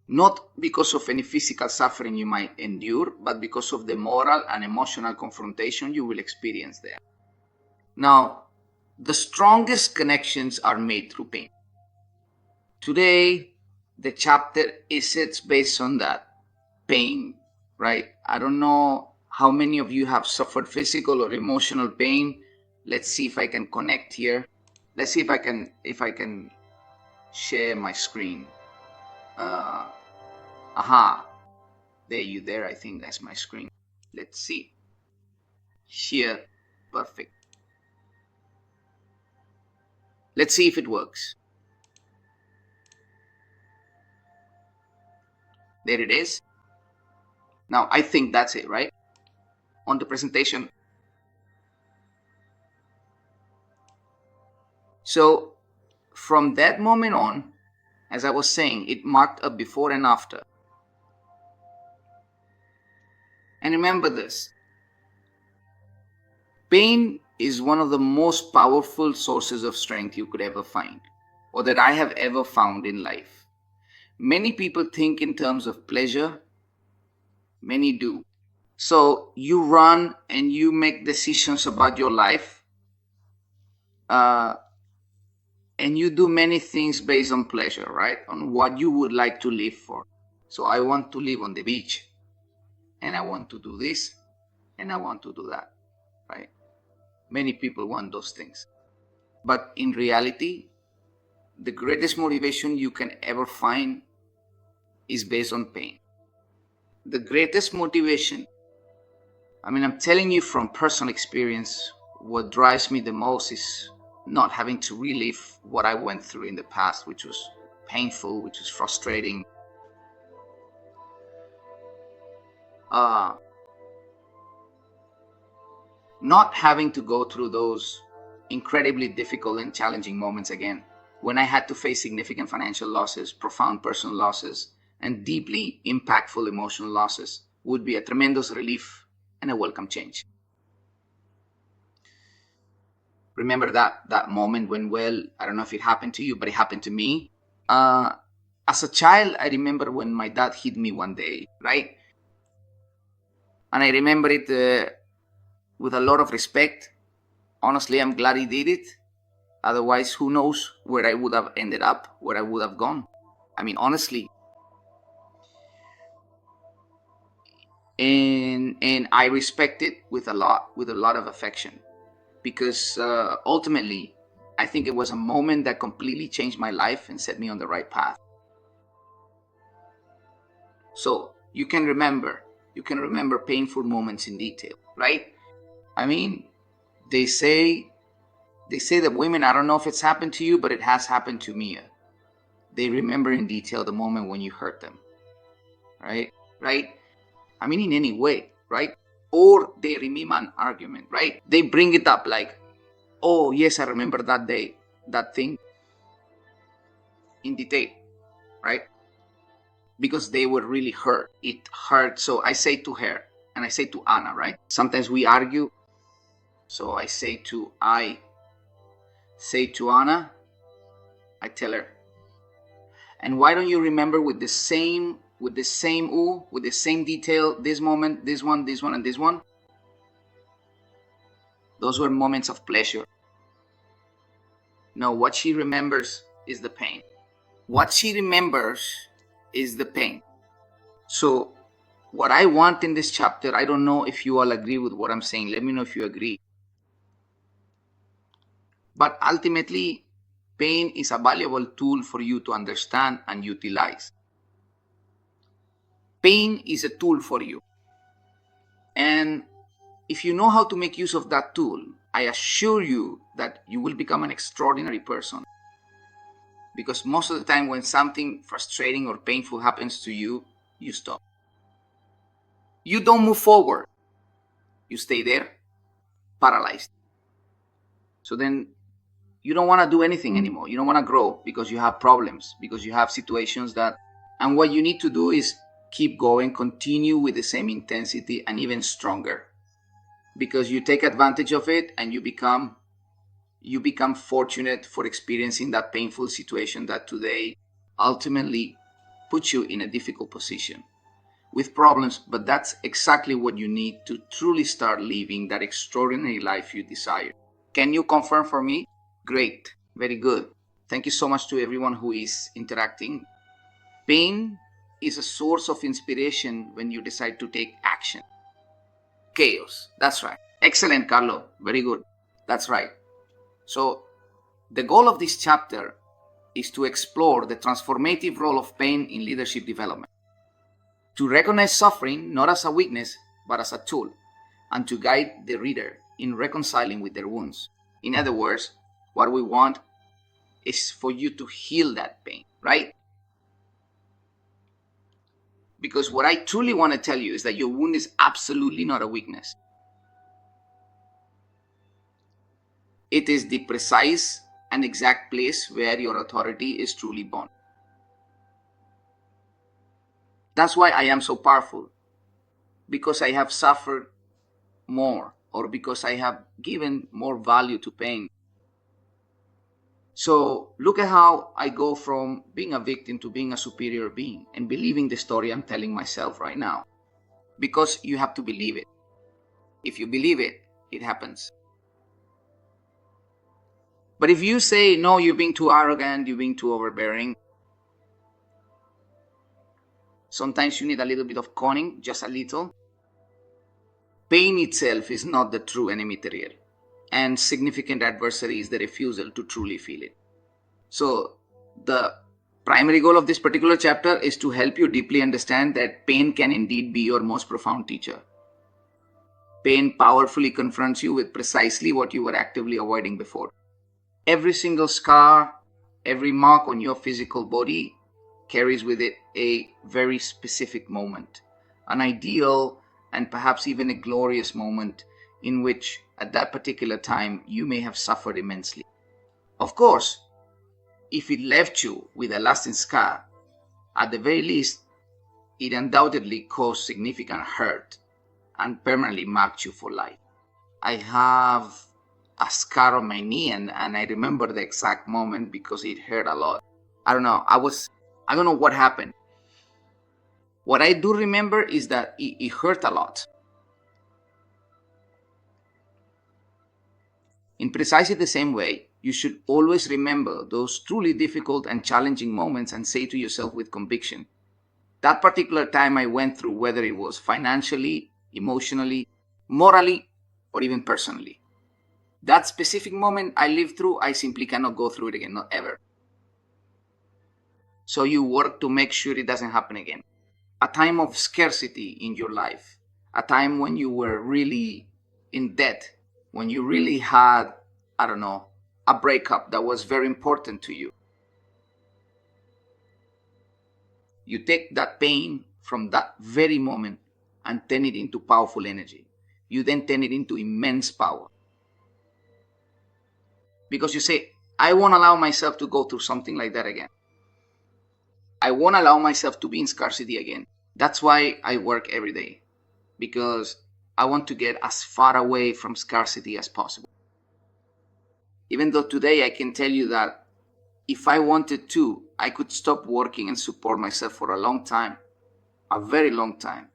not because of any physical suffering you might endure, but because of the moral and emotional confrontation you will experience there. Now, the strongest connections are made through pain. Today, the chapter is based on that pain, right? I don't know how many of you have suffered physical or emotional pain. Let's see if I can connect here. Let's see if I can share my screen. There, I think that's my screen. Let's see. Here, perfect. Let's see if it works. There it is. Now, I think that's it, right? On the presentation. So, from that moment on, as I was saying, it marked a before and after. And remember this. Pain is one of the most powerful sources of strength you could ever find, or that I have ever found in life. Many people think in terms of pleasure. Many do. So you run and you make decisions about your life. And you do many things based on pleasure, right? On what you would like to live for. So I want to live on the beach. And I want to do this. And I want to do that, right? Many people want those things. But in reality, the greatest motivation you can ever find is based on pain. The greatest motivation, I'm telling you from personal experience, what drives me the most is not having to relive what I went through in the past, which was painful, which was frustrating. Not having to go through those incredibly difficult and challenging moments again, when I had to face significant financial losses, profound personal losses, and deeply impactful emotional losses, would be a tremendous relief and a welcome change. Remember that moment when, well, I don't know if it happened to you, but it happened to me. As a child, I remember when my dad hit me one day, right? And I remember it with a lot of respect. Honestly, I'm glad he did it. Otherwise, who knows where I would have ended up, where I would have gone. Honestly. And I respect it with a lot of affection, because ultimately, I think it was a moment that completely changed my life and set me on the right path. So you can remember painful moments in detail, right? They say that women, I don't know if it's happened to you, but it has happened to me. They remember in detail the moment when you hurt them, right? In any way, right? Or they remember an argument, right? They bring it up like, oh yes, I remember that day, that thing, in detail, right? Because they were really hurt. It hurt. So I say to her, and I say to Anna, right? Sometimes we argue. So I say to Anna, I tell her, and why don't you remember with the same detail, this moment, this one, and this one? Those were moments of pleasure. No, what she remembers is the pain. So what I want in this chapter, I don't know if you all agree with what I'm saying. Let me know if you agree. But ultimately, pain is a valuable tool for you to understand and utilize. Pain is a tool for you. And if you know how to make use of that tool, I assure you that you will become an extraordinary person. Because most of the time when something frustrating or painful happens to you, you stop. You don't move forward. You stay there, paralyzed. So then you don't want to do anything anymore. You don't want to grow because you have problems, because you have situations and what you need to do is keep going, continue with the same intensity and even stronger, because you take advantage of it and you become fortunate for experiencing that painful situation that today ultimately puts you in a difficult position with problems, but that's exactly what you need to truly start living that extraordinary life you desire. Can you confirm for me? Great, very good. Thank you so much to everyone who is interacting. Pain is a source of inspiration when you decide to take action. Chaos, that's right. Excellent, Carlo. Very good. That's right. So, the goal of this chapter is to explore the transformative role of pain in leadership development. To recognize suffering not as a weakness, but as a tool, and to guide the reader in reconciling with their wounds. In other words, what we want is for you to heal that pain, right? Because what I truly want to tell you is that your wound is absolutely not a weakness. It is the precise and exact place where your authority is truly born. That's why I am so powerful, because I have suffered more, or because I have given more value to pain. So look at how I go from being a victim to being a superior being and believing the story I'm telling myself right now. Because you have to believe it. If you believe it, it happens. But if you say, no, you're being too arrogant, you're being too overbearing, sometimes you need a little bit of cunning, just a little. Pain itself is not the true enemy material, and significant adversary is the refusal to truly feel it. So the primary goal of this particular chapter is to help you deeply understand that pain can indeed be your most profound teacher. Pain powerfully confronts you with precisely what you were actively avoiding before. Every single scar, every mark on your physical body carries with it a very specific moment, an ideal and perhaps even a glorious moment in which at that particular time you may have suffered immensely. Of course, if it left you with a lasting scar, at the very least, it undoubtedly caused significant hurt and permanently marked you for life. I have a scar on my knee, and I remember the exact moment because it hurt a lot. I don't know what happened. What I do remember is that it hurt a lot. In precisely the same way, you should always remember those truly difficult and challenging moments and say to yourself with conviction, that particular time I went through, whether it was financially, emotionally, morally, or even personally, that specific moment I lived through, I simply cannot go through it again, not ever. So you work to make sure it doesn't happen again. A time of scarcity in your life, a time when you were really in debt, when you really had, a breakup that was very important to you. You take that pain from that very moment and turn it into powerful energy. You then turn it into immense power. Because you say, I won't allow myself to go through something like that again. I won't allow myself to be in scarcity again. That's why I work every day, because I want to get as far away from scarcity as possible. Even though today I can tell you that if I wanted to, I could stop working and support myself for a long time, a very long time.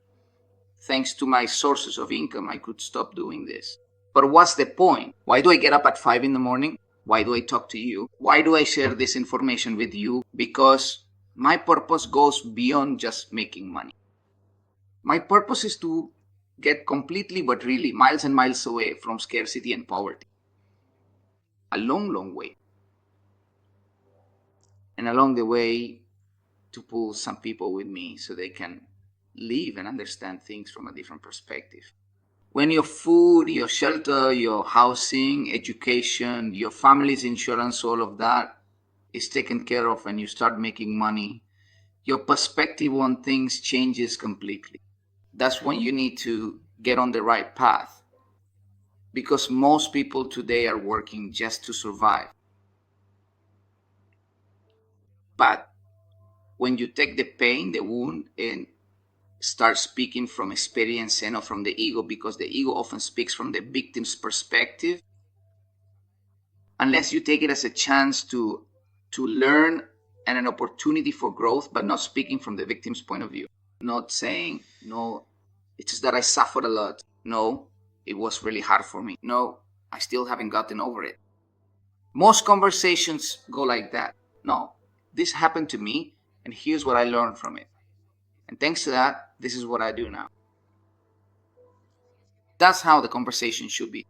Thanks to my sources of income, I could stop doing this. But what's the point? Why do I get up at 5 in the morning? Why do I talk to you? Why do I share this information with you? Because my purpose goes beyond just making money. My purpose is to get completely but really miles and miles away from scarcity and poverty. A long, long way. And along the way, to pull some people with me so they can live and understand things from a different perspective. When your food, your shelter, your housing, education, your family's insurance, all of that is taken care of and you start making money, your perspective on things changes completely. That's when you need to get on the right path, because most people today are working just to survive. But when you take the pain, the wound, and start speaking from experience and not from the ego, because the ego often speaks from the victim's perspective, unless you take it as a chance to learn and an opportunity for growth, but not speaking from the victim's point of view. Not saying, no, it's just that I suffered a lot. No, it was really hard for me. No, I still haven't gotten over it. Most conversations go like that. No, this happened to me, and here's what I learned from it. And thanks to that, this is what I do now. That's how the conversation should be.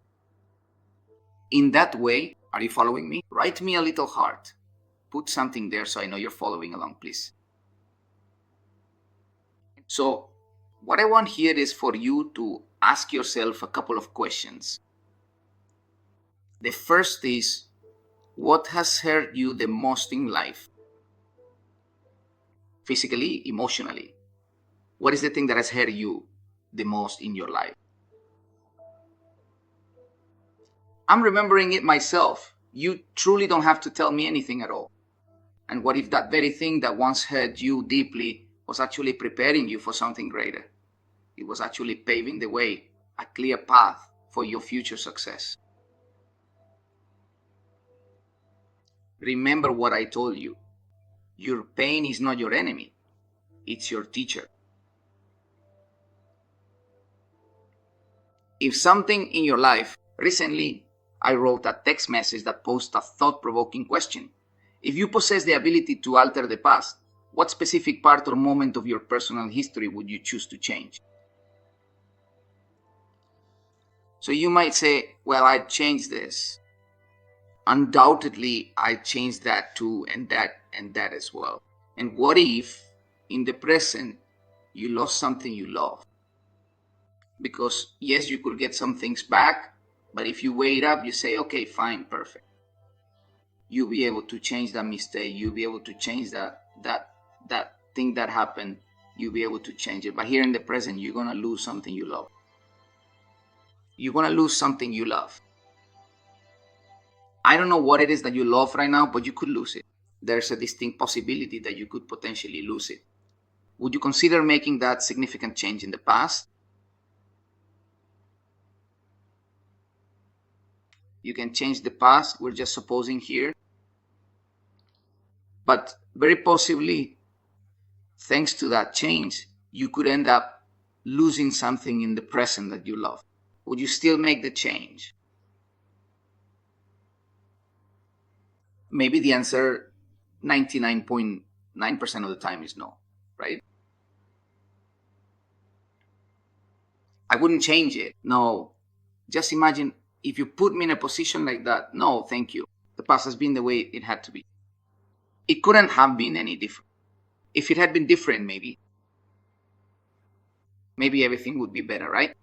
In that way, are you following me? Write me a little heart. Put something there so I know you're following along, please. So, what I want here is for you to ask yourself a couple of questions. The first is, what has hurt you the most in life? Physically, emotionally. What is the thing that has hurt you the most in your life? I'm remembering it myself. You truly don't have to tell me anything at all. And what if that very thing that once hurt you deeply was actually preparing you for something greater? It was actually paving the way, a clear path for your future success. Remember what I told you. Your pain is not your enemy. It's your teacher. If something in your life, recently I wrote a text message that posed a thought-provoking question. If you possess the ability to alter the past, what specific part or moment of your personal history would you choose to change? So you might say, well, I'd change this. Undoubtedly, I'd change that too, and that as well. And what if, in the present, you lost something you love? Because yes, you could get some things back, but if you weigh it up, you say, okay, fine, perfect. You'll be able to change that mistake. You'll be able to change that thing that happened. You'll be able to change it. But here in the present, you're going to lose something you love. You're going to lose something you love. I don't know what it is that you love right now, but you could lose it. There's a distinct possibility that you could potentially lose it. Would you consider making that significant change in the past? You can change the past, we're just supposing here. But very possibly, thanks to that change, you could end up losing something in the present that you love. Would you still make the change? Maybe the answer 99.9% of the time is no, right? I wouldn't change it. No. Just imagine if you put me in a position like that. No, thank you. The past has been the way it had to be. It couldn't have been any different. If it had been different, maybe everything would be better, right?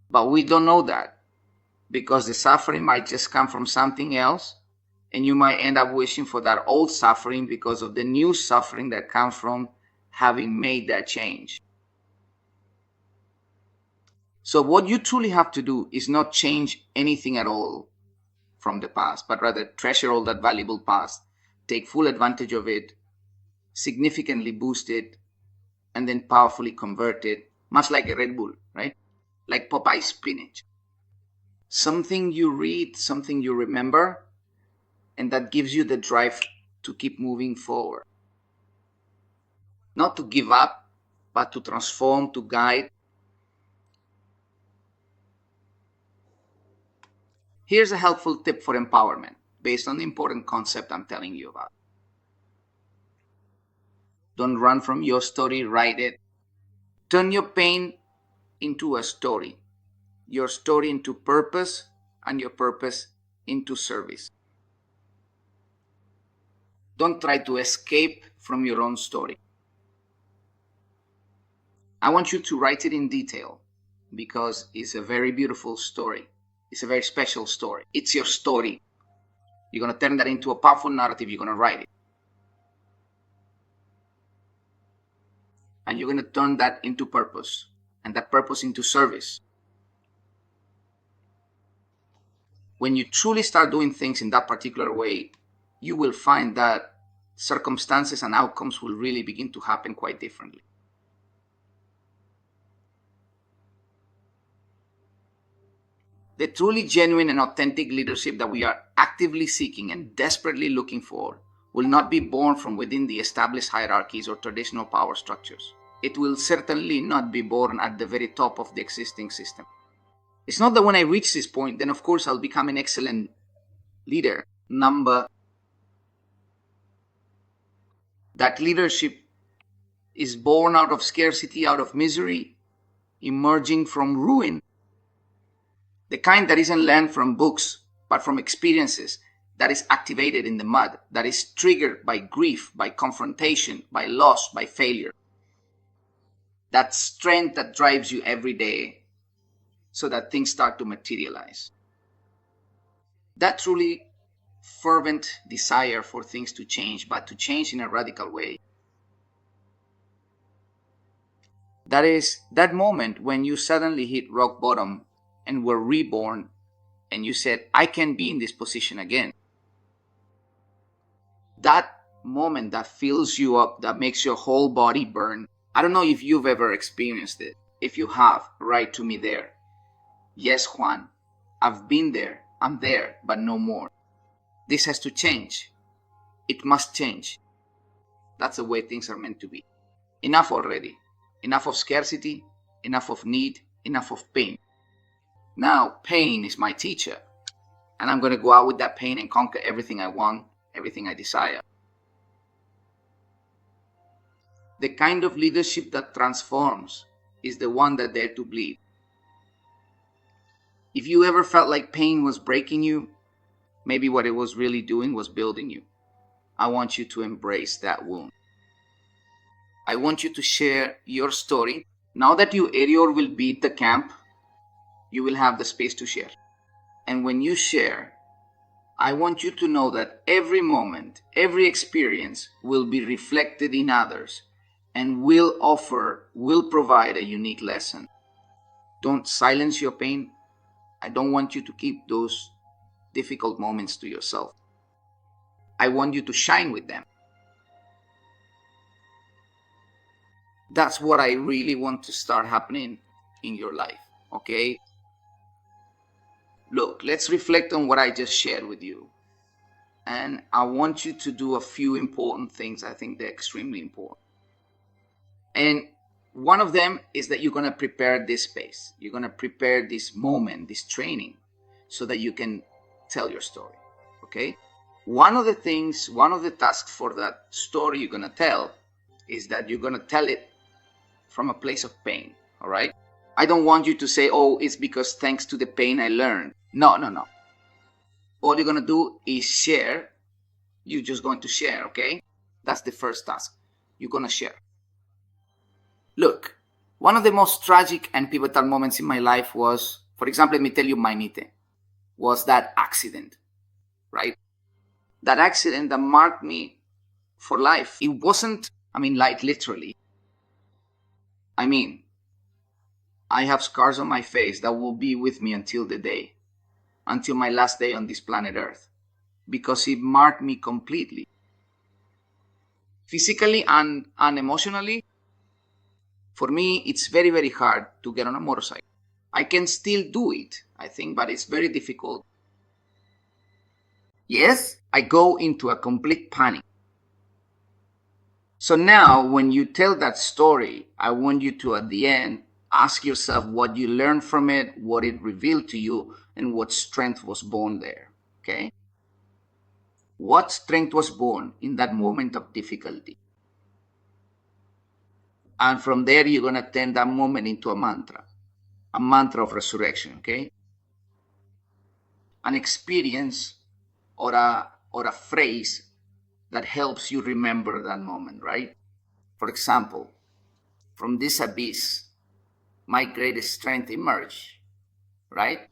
But we don't know that, because the suffering might just come from something else, and you might end up wishing for that old suffering because of the new suffering that comes from having made that change. So what you truly have to do is not change anything at all from the past, but rather treasure all that valuable past, take full advantage of it, significantly boost it, and then powerfully convert it, much like a Red Bull, right? Like Popeye spinach. Something you read, something you remember, and that gives you the drive to keep moving forward. Not to give up, but to transform, to guide. Here's a helpful tip for empowerment based on the important concept I'm telling you about. Don't run from your story, write it. Turn your pain into a story, your story into purpose, and your purpose into service. Don't try to escape from your own story. I want you to write it in detail because it's a very beautiful story. It's a very special story. It's your story. You're going to turn that into a powerful narrative. You're going to write it. And you're going to turn that into purpose, and that purpose into service. When you truly start doing things in that particular way, you will find that circumstances and outcomes will really begin to happen quite differently. The truly genuine and authentic leadership that we are actively seeking and desperately looking for will not be born from within the established hierarchies or traditional power structures. It will certainly not be born at the very top of the existing system. It's not that when I reach this point, then of course I'll become an excellent leader. That leadership is born out of scarcity, out of misery, emerging from ruin. The kind that isn't learned from books, but from experiences, that is activated in the mud, that is triggered by grief, by confrontation, by loss, by failure. That strength that drives you every day so that things start to materialize. That truly fervent desire for things to change, but to change in a radical way. That is that moment when you suddenly hit rock bottom and were reborn and you said, I can be in this position again. That moment that fills you up, that makes your whole body burn. I don't know if you've ever experienced it. If you have, write to me there. Yes, Juan, I've been there. I'm there, but no more. This has to change. It must change. That's the way things are meant to be. Enough already. Enough of scarcity, enough of need, enough of pain. Now, pain is my teacher. And I'm going to go out with that pain and conquer everything I want, everything I desire. The kind of leadership that transforms is the one that dared to bleed. If you ever felt like pain was breaking you, maybe what it was really doing was building you. I want you to embrace that wound. I want you to share your story. Now that you, Erior, will be at the camp, you will have the space to share. And when you share, I want you to know that every moment, every experience will be reflected in others and will provide a unique lesson. Don't silence your pain. I don't want you to keep those difficult moments to yourself. I want you to shine with them. That's what I really want to start happening in your life, okay? Look, let's reflect on what I just shared with you. And I want you to do a few important things. I think they're extremely important. And one of them is that you're going to prepare this space. You're going to prepare this moment, this training, so that you can tell your story, okay? One of the tasks for that story you're going to tell is that you're going to tell it from a place of pain, all right? I don't want you to say, oh, it's because thanks to the pain I learned. No. All you're going to do is share. You're just going to share, okay? That's the first task. You're going to share. Look, one of the most tragic and pivotal moments in my life was, for example, let me tell you my nite, was that accident, right? That accident that marked me for life. It wasn't, like literally. I have scars on my face that will be with me until my last day on this planet Earth, because it marked me completely. Physically and emotionally, for me, it's very, very hard to get on a motorcycle. I can still do it, I think, but it's very difficult. Yes, I go into a complete panic. So now, when you tell that story, I want you to, at the end, ask yourself what you learned from it, what it revealed to you, and what strength was born there, okay? What strength was born in that moment of difficulty? And from there, you're going to turn that moment into a mantra of resurrection, okay? An experience or a phrase that helps you remember that moment, right? For example, from this abyss, my greatest strength emerged, right?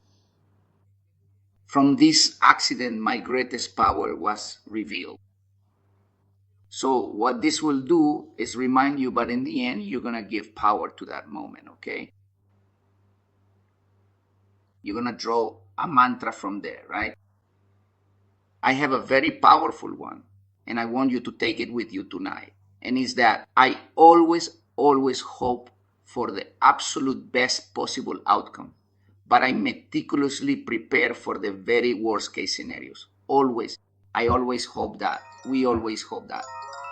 From this accident, my greatest power was revealed. So what this will do is remind you, but in the end, you're going to give power to that moment, okay? You're going to draw a mantra from there, right? I have a very powerful one, and I want you to take it with you tonight. And it's that I always hope for the absolute best possible outcome, but I meticulously prepare for the very worst case scenarios. I always hope that. we always hope that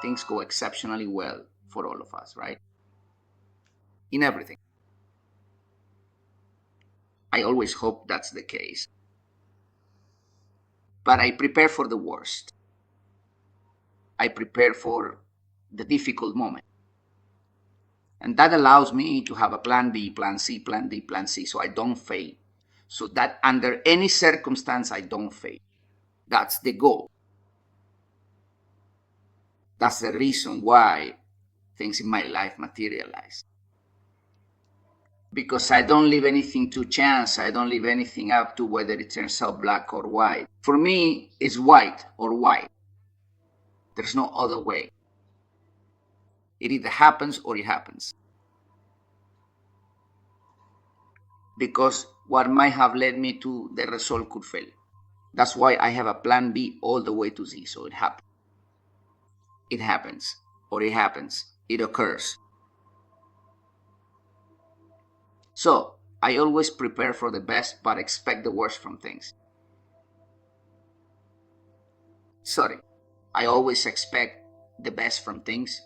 things go exceptionally well for all of us, right? In everything. I always hope that's the case. But I prepare for the worst. I prepare for the difficult moment. And that allows me to have a plan B, plan C, plan D, plan C, so I don't fail. So that under any circumstance, I don't fail. That's the goal. That's the reason why things in my life materialize. Because I don't leave anything to chance. I don't leave anything up to whether it turns out black or white. For me, it's white or white. There's no other way. It either happens or it happens. Because what might have led me to the result could fail. That's why I have a plan B all the way to Z. So it happens. It happens, or it happens. It occurs. So I always prepare for the best, but expect the worst from things. Sorry, I always expect the best from things,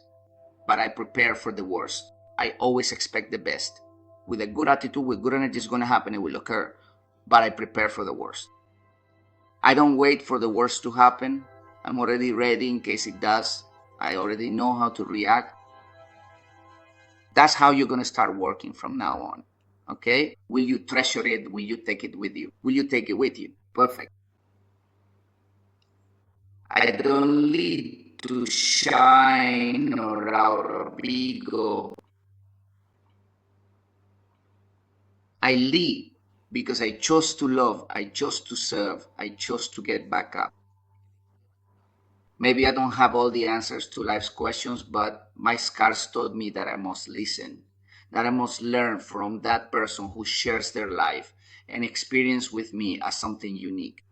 but I prepare for the worst. I always expect the best. With a good attitude, with good energy, it's going to happen, it will occur, but I prepare for the worst. I don't wait for the worst to happen. I'm already ready in case it does. I already know how to react. That's how you're going to start working from now on. Okay? Will you treasure it? Will you take it with you? Will you take it with you? Perfect. I don't need to shine or out of ego. I lead because I chose to love, I chose to serve, I chose to get back up. Maybe I don't have all the answers to life's questions, but my scars taught me that I must listen, that I must learn from that person who shares their life and experience with me as something unique.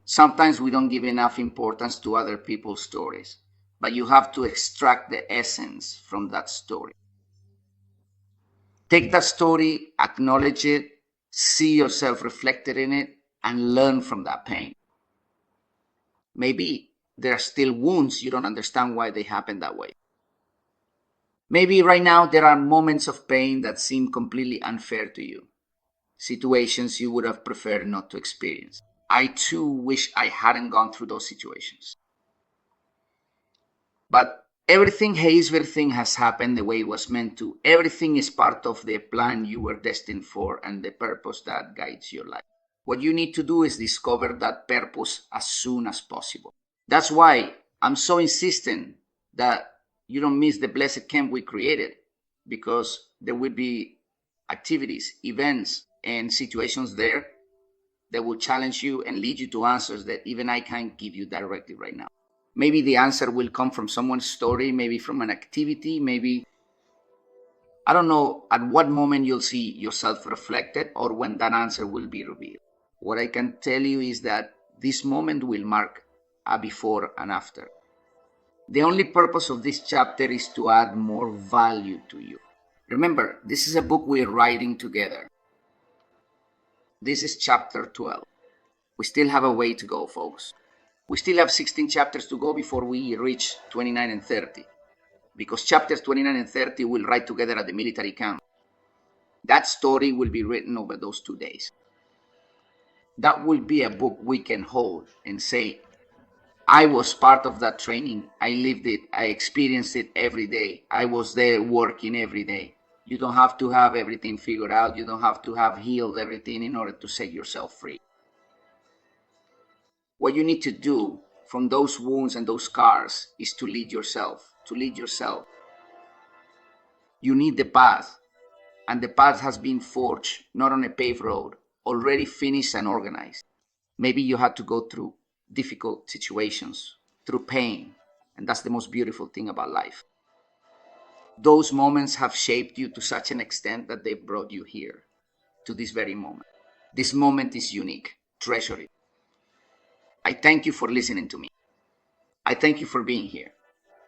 Sometimes we don't give enough importance to other people's stories, but you have to extract the essence from that story. Take that story, acknowledge it, see yourself reflected in it, and learn from that pain. Maybe there are still wounds you don't understand why they happen that way. Maybe right now there are moments of pain that seem completely unfair to you, situations you would have preferred not to experience. I too wish I hadn't gone through those situations. But everything has happened the way it was meant to. Everything is part of the plan you were destined for and the purpose that guides your life. What you need to do is discover that purpose as soon as possible. That's why I'm so insistent that you don't miss the blessed camp we created, because there will be activities, events, and situations there that will challenge you and lead you to answers that even I can't give you directly right now. Maybe the answer will come from someone's story, maybe from an activity, maybe, I don't know at what moment you'll see yourself reflected or when that answer will be revealed. What I can tell you is that this moment will mark a before and after. The only purpose of this chapter is to add more value to you. Remember, this is a book we're writing together. This is chapter 12. We still have a way to go, folks. We still have 16 chapters to go before we reach 29 and 30, because chapters 29 and 30 will write together at the military camp. That story will be written over those 2 days. That will be a book we can hold and say, I was part of that training. I lived it. I experienced it every day. I was there working every day. You don't have to have everything figured out. You don't have to have healed everything in order to set yourself free. What you need to do from those wounds and those scars is to lead yourself, You need the path, and the path has been forged, not on a paved road, already finished and organized. Maybe you had to go through difficult situations, through pain, and that's the most beautiful thing about life. Those moments have shaped you to such an extent that they've brought you here, to this very moment. This moment is unique. Treasure it. I thank you for listening to me. I thank you for being here,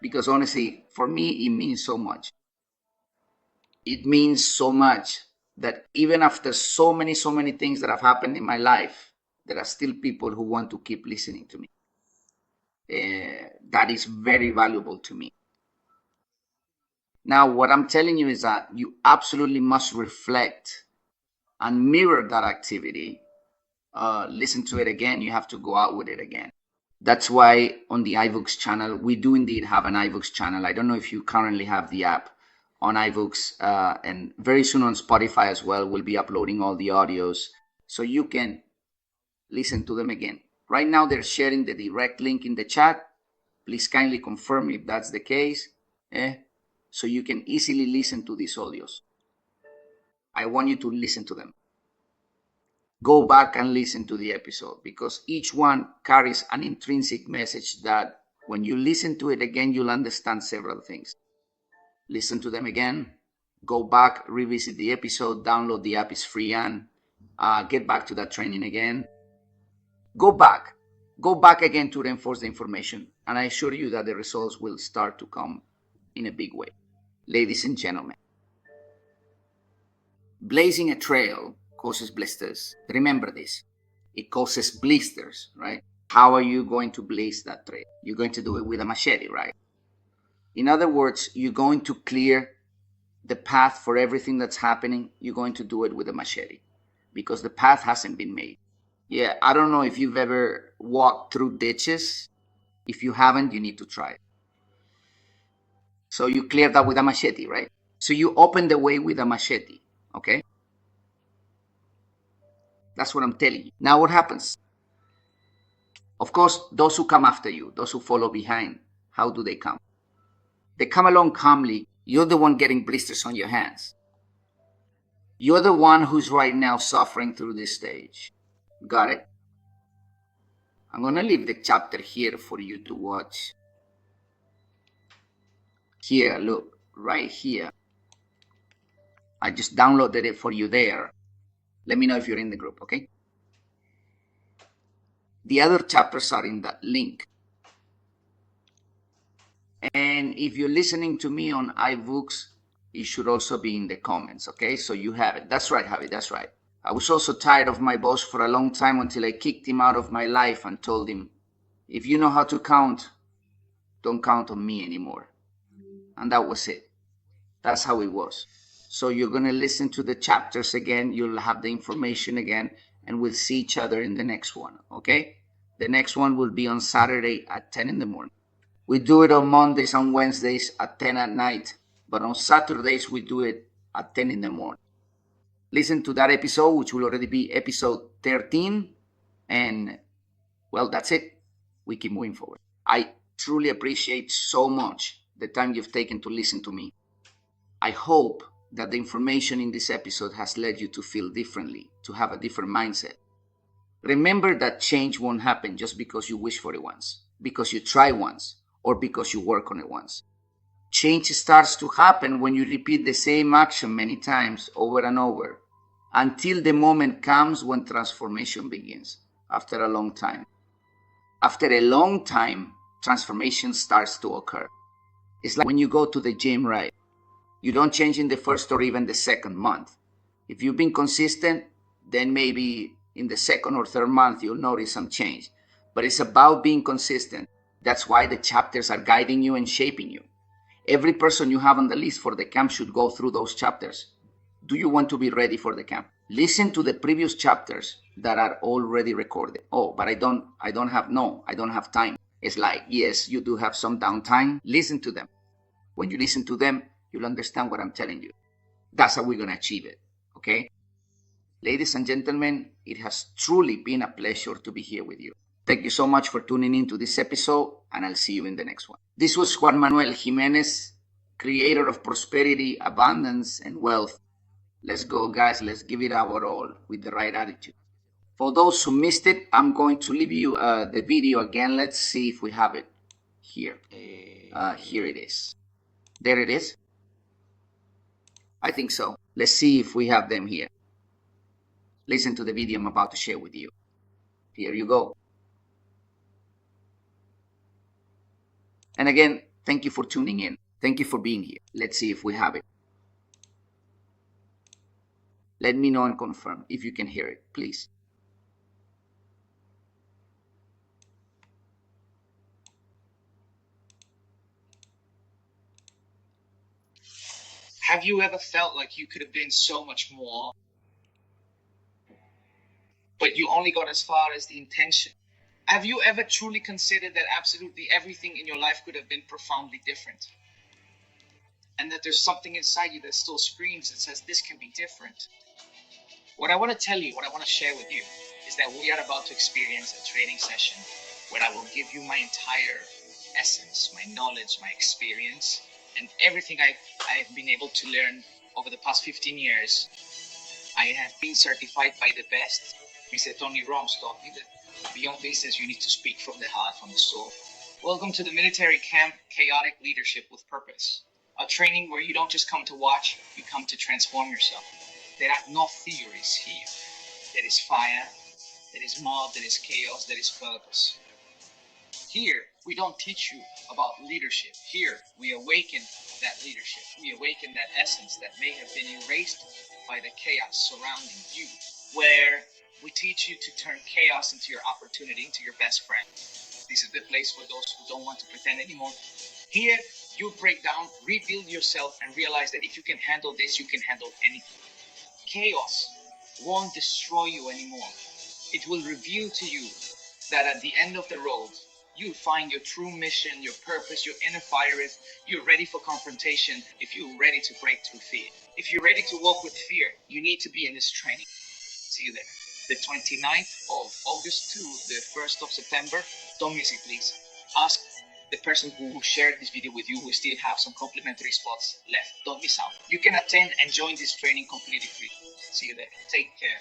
because honestly, for me, it means so much. It means so much that even after so many things that have happened in my life, there are still people who want to keep listening to me. that is very valuable to me. Now, what I'm telling you is that you absolutely must reflect and mirror that activity. Listen to it again. You have to go out with it again. That's why on the iVoox channel, we do indeed have an iVoox channel. I don't know if you currently have the app on iVoox, and very soon on Spotify as well. We'll be uploading all the audios so you can listen to them again. Right now, they're sharing the direct link in the chat. Please kindly confirm if that's the case, so you can easily listen to these audios. I want you to listen to them. Go back and listen to the episode, because each one carries an intrinsic message that when you listen to it again, you'll understand several things. Listen to them again, go back, revisit the episode, download the app, is free, and get back to that training again. Go back again to reinforce the information, and I assure you that the results will start to come in a big way. Ladies and gentlemen, blazing a trail causes blisters. Remember this. It causes blisters, right? How are you going to blaze that trail? You're going to do it with a machete, right? In other words, you're going to clear the path for everything that's happening. You're going to do it with a machete because the path hasn't been made. Yeah, I don't know if you've ever walked through ditches. If you haven't, you need to try it. So you clear that with a machete, right? So you open the way with a machete, okay? That's what I'm telling you. Now what happens? Of course, those who come after you, those who follow behind, how do they come? They come along calmly. You're the one getting blisters on your hands. You're the one who's right now suffering through this stage. Got it? I'm going to leave the chapter here for you to watch. Here, look, right here. I just downloaded it for you there. Let me know if you're in the group, okay? The other chapters are in that link. And if you're listening to me on iVoox, it should also be in the comments, okay? So you have it. That's right, Javi, that's right. I was also tired of my boss for a long time until I kicked him out of my life and told him, if you know how to count, don't count on me anymore. And that was it. That's how it was. So you're going to listen to the chapters again. You'll have the information again, and we'll see each other in the next one, okay? The next one will be on Saturday at 10 in the morning. We do it on Mondays and Wednesdays at 10 at night, but on Saturdays we do it at 10 in the morning. Listen to that episode, which will already be episode 13, and well, that's it. We keep moving forward. I truly appreciate so much the time you've taken to listen to me. I hope that the information in this episode has led you to feel differently, to have a different mindset. Remember that change won't happen just because you wish for it once, because you try once, or because you work on it once. Change starts to happen when you repeat the same action many times over and over, until the moment comes when transformation begins, after a long time. After a long time, transformation starts to occur. It's like when you go to the gym, right? You don't change in the first or even the second month. If you've been consistent, then maybe in the second or third month, you'll notice some change. But it's about being consistent. That's why the chapters are guiding you and shaping you. Every person you have on the list for the camp should go through those chapters. Do you want to be ready for the camp? Listen to the previous chapters that are already recorded. Oh, but I don't have time. It's like, yes, you do have some downtime. Listen to them. When you listen to them, you'll understand what I'm telling you. That's how we're going to achieve it, okay? Ladies and gentlemen, it has truly been a pleasure to be here with you. Thank you so much for tuning in to this episode, and I'll see you in the next one. This was Juan Manuel Jimenez, creator of prosperity, abundance, and wealth. Let's go, guys. Let's give it our all with the right attitude. For those who missed it, I'm going to leave you the video again. Let's see if we have it here. Here it is. There it is. I think so. Let's see if we have them here. Listen to the video I'm about to share with you. Here you go. And again, thank you for tuning in. Thank you for being here. Let's see if we have it. Let me know and confirm if you can hear it, please. Have you ever felt like you could have been so much more, but you only got as far as the intention? Have you ever truly considered that absolutely everything in your life could have been profoundly different? And that there's something inside you that still screams and says, this can be different. What I want to tell you, what I want to share with you, is that we are about to experience a training session where I will give you my entire essence, my knowledge, my experience, and everything I've been able to learn over the past 15 years. I have been certified by the best. Mr. Tony Roms taught me that beyond business, you need to speak from the heart, from the soul. Welcome to the military camp, Chaotic Leadership with Purpose. A training where you don't just come to watch, you come to transform yourself. There are no theories here. There is fire, there is mob, there is chaos, there is purpose. Here, we don't teach you about leadership. Here, we awaken that leadership. We awaken that essence that may have been erased by the chaos surrounding you. Where we teach you to turn chaos into your opportunity, into your best friend. This is the place for those who don't want to pretend anymore. Here, you break down, rebuild yourself, and realize that if you can handle this, you can handle anything. Chaos won't destroy you anymore. It will reveal to you that at the end of the road, you find your true mission, your purpose, your inner fire. If you're ready for confrontation, if you're ready to break through fear. If you're ready to walk with fear, you need to be in this training. See you there. The 29th of August to the 1st of September. Don't miss it, please. Ask the person who shared this video with you. We still have some complimentary spots left. Don't miss out. You can attend and join this training completely free. See you there. Take care.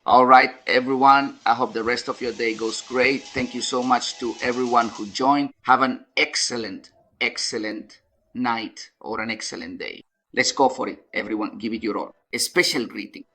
All right, everyone. I hope the rest of your day goes great. Thank you so much to everyone who joined. Have an excellent, excellent night or an excellent day. Let's go for it, everyone. Give it your all. A special greeting